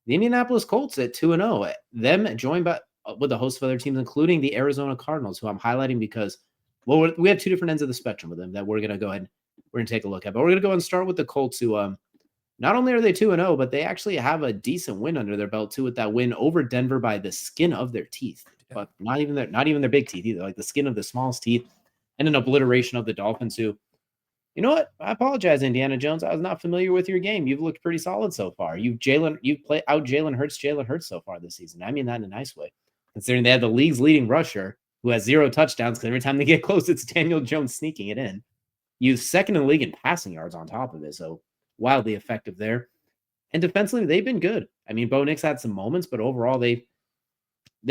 The Indianapolis Colts at 2-0. Them joined by with a host of other teams, including the Arizona Cardinals, who I'm highlighting because, well, we have two different ends of the spectrum with them that we're going to go ahead and we're going to take a look at. But we're going to go and start with the Colts, who not only are they 2-0, but they actually have a decent win under their belt too, with that win over Denver by the skin of their teeth, but not even their big teeth either, like the skin of the smallest teeth, and an obliteration of the Dolphins, who, you know what? I apologize, Indiana Jones. I was not familiar with your game. You've looked pretty solid so far. You've played out Jalen Hurts so far this season. I mean that in a nice way, considering they have the league's leading rusher who has 0 touchdowns, because every time they get close, it's Daniel Jones sneaking it in. You've second in the league in passing yards on top of it, so wildly effective there. And defensively, they've been good. I mean, Bo Nix had some moments, but overall, they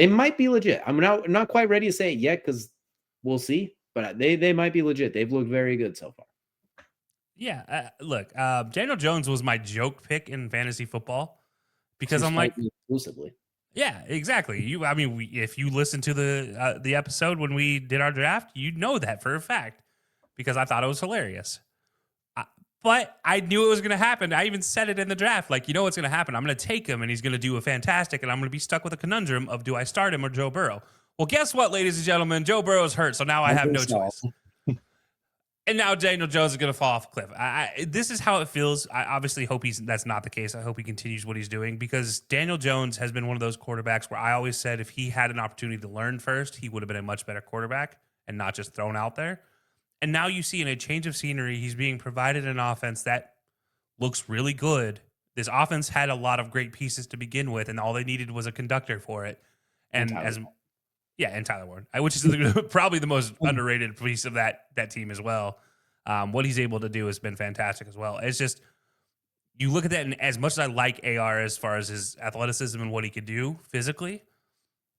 might be legit. I'm not quite ready to say it yet because we'll see, but they might be legit. They've looked very good so far. Yeah, look, Daniel Jones was my joke pick in fantasy football because I'm like, exclusively. Yeah, exactly. If you listen to the episode when we did our draft, you know that for a fact because I thought it was hilarious. But I knew it was going to happen. I even said it in the draft. Like, you know what's going to happen? I'm going to take him, and he's going to do a fantastic, and I'm going to be stuck with a conundrum of, do I start him or Joe Burrow? Well, guess what, ladies and gentlemen? Joe Burrow's hurt, so now I have no choice. And now Daniel Jones is going to fall off a cliff. This is how it feels. I obviously hope that's not the case. I hope he continues what he's doing, because Daniel Jones has been one of those quarterbacks where I always said if he had an opportunity to learn first, he would have been a much better quarterback and not just thrown out there. And now you see, in a change of scenery, he's being provided an offense that looks really good. This offense had a lot of great pieces to begin with, and all they needed was a conductor for it. And Tyler Warren, which is probably the most underrated piece of that team as well. What he's able to do has been fantastic as well. It's just, you look at that, and as much as I like AR as far as his athleticism and what he could do physically,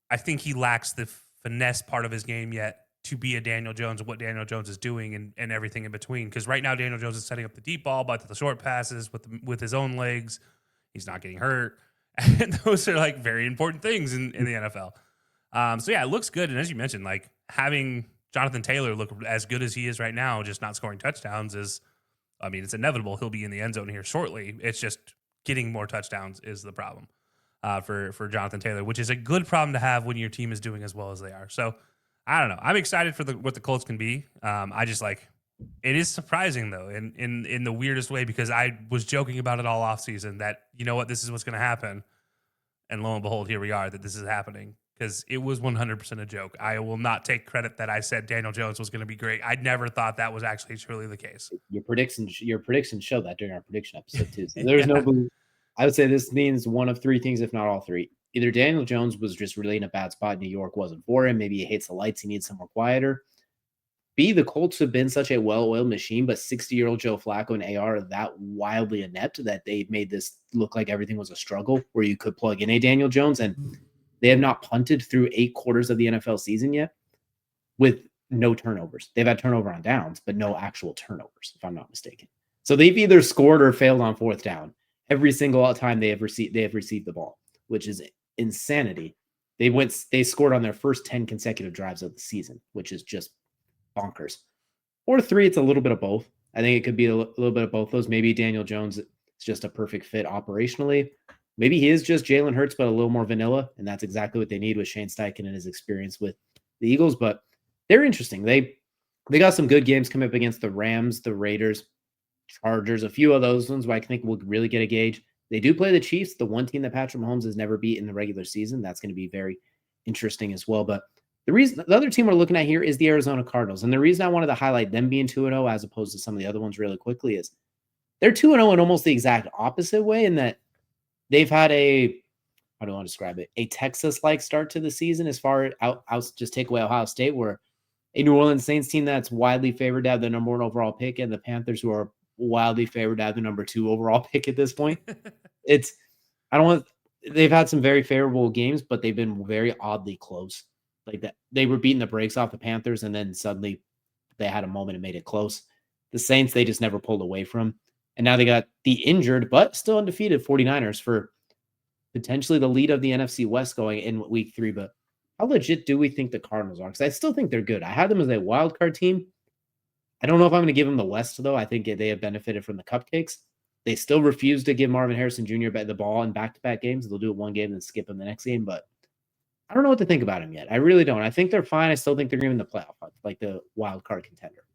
I think he lacks the finesse part of his game yet to be a Daniel Jones and what Daniel Jones is doing and everything in between. Because right now Daniel Jones is setting up the deep ball, but the short passes with his own legs. He's not getting hurt. And those are like very important things in the NFL. So yeah, it looks good. And as you mentioned, like having Jonathan Taylor look as good as he is right now, just not scoring touchdowns it's inevitable. He'll be in the end zone here shortly. It's just getting more touchdowns is the problem for Jonathan Taylor, which is a good problem to have when your team is doing as well as they are. So I don't know. I'm excited for what the Colts can be. It is surprising though, in the weirdest way, because I was joking about it all offseason that, you know what, this is what's going to happen. And lo and behold, here we are, that this is happening. Because it was 100% a joke. I will not take credit that I said Daniel Jones was going to be great. I never thought that was actually truly the case. Your predictions show that during our prediction episode too. So there's no. I would say this means one of three things, if not all three. Either Daniel Jones was just really in a bad spot. New York wasn't for him. Maybe he hates the lights. He needs somewhere quieter. B, the Colts have been such a well-oiled machine, but 60-year-old Joe Flacco and AR are that wildly inept that they made this look like everything was a struggle where you could plug in a Daniel Jones, and they have not punted through 8 quarters of the NFL season yet with no turnovers. They've had turnover on downs, but no actual turnovers, if I'm not mistaken. So they've either scored or failed on 4th down every single time they have received the ball, which is insanity. They scored on their first 10 consecutive drives of the season, which is just bonkers. Or 3, it's a little bit of both. I think it could be a little bit of both those. Maybe Daniel Jones is just a perfect fit operationally. Maybe he is just Jalen Hurts, but a little more vanilla, and that's exactly what they need with Shane Steichen and his experience with the Eagles. But they're interesting. They got some good games coming up against the Rams, the Raiders, Chargers, a few of those ones where I think we'll really get a gauge. They do play the Chiefs, the one team that Patrick Mahomes has never beat in the regular season. That's going to be very interesting as well. But the other team we're looking at here is the Arizona Cardinals. And the reason I wanted to highlight them being 2-0 as opposed to some of the other ones really quickly is they're 2-0 in almost the exact opposite way, in that they've had how do I want to describe it? A Texas-like start to the season, as far as just take away Ohio State, where a New Orleans Saints team that's widely favored to have the number 1 overall pick, and the Panthers, who are wildly favored to have the number 2 overall pick at this point. They've had some very favorable games, but they've been very oddly close. Like that, they were beating the brakes off the Panthers, and then suddenly they had a moment and made it close. The Saints, they just never pulled away from. And now they got the injured, but still undefeated 49ers for potentially the lead of the NFC West going in week 3. But how legit do we think the Cardinals are? Because I still think they're good. I had them as a wild card team. I don't know if I'm going to give them the West, though. I think they have benefited from the cupcakes. They still refuse to give Marvin Harrison Jr. the ball in back-to-back games. They'll do it one game and skip him the next game, but I don't know what to think about him yet. I really don't. I think they're fine. I still think they're in the playoff, like the wild card contender.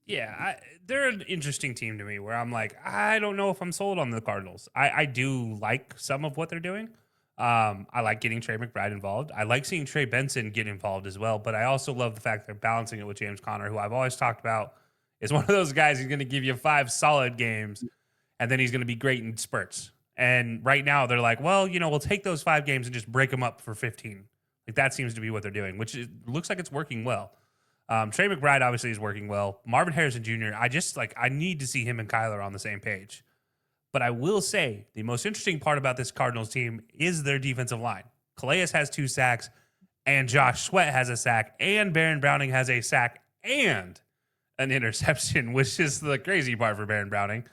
Yeah, they're an interesting team to me where I'm like, I don't know if I'm sold on the Cardinals. I do like some of what they're doing. I like getting Trey McBride involved. I like seeing Trey Benson get involved as well, but I also love the fact they're balancing it with James Conner, who I've always talked about is one of those guys who's going to give you 5 solid games, and then he's going to be great in spurts. And right now they're like, well, we'll take those 5 games and just break them up for 15. Like that seems to be what they're doing, which looks like it's working well. Trey McBride obviously is working well. Marvin Harrison Jr., I need to see him and Kyler on the same page. But I will say the most interesting part about this Cardinals team is their defensive line. Calais has 2 sacks, and Josh Sweat has a sack, and Baron Browning has a sack and an interception, which is the crazy part for Baron Browning.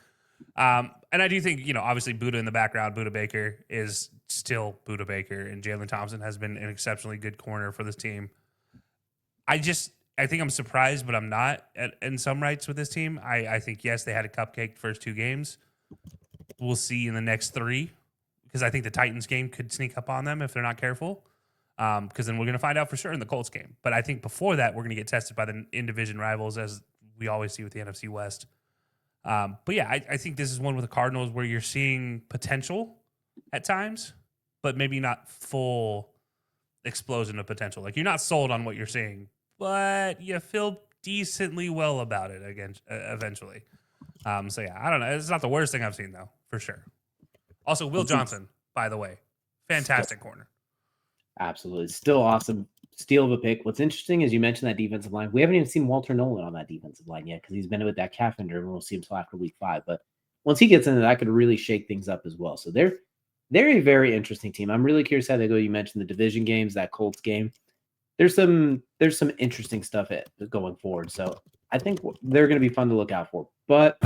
And I do think, obviously Buda in the background, Buda Baker is still Buda Baker, and Jalen Thompson has been an exceptionally good corner for this team. I think I'm surprised, but I'm not in some rights with this team. I think, yes, they had a cupcake first 2 games. We'll see in the next 3 because I think the Titans game could sneak up on them if they're not careful. Because then we're going to find out for sure in the Colts game. But I think before that, we're going to get tested by the in-division rivals as we always see with the NFC West. But yeah, I think this is one with the Cardinals where you're seeing potential at times, but maybe not full explosion of potential. Like you're not sold on what you're seeing, but you feel decently well about it again eventually. So yeah, I don't know. It's not the worst thing I've seen though, for sure. Also, Will Johnson, by the way, fantastic corner. Absolutely, still awesome. Steal of a pick. What's interesting is you mentioned that defensive line. We haven't even seen Walter Nolan on that defensive line yet because he's been with that calf injury, and we'll see him until after week 5. But once he gets into that, could really shake things up as well. So they're a very interesting team. I'm really curious how they go. You mentioned the division games, that Colts game. There's some interesting stuff going forward. So I think they're going to be fun to look out for. But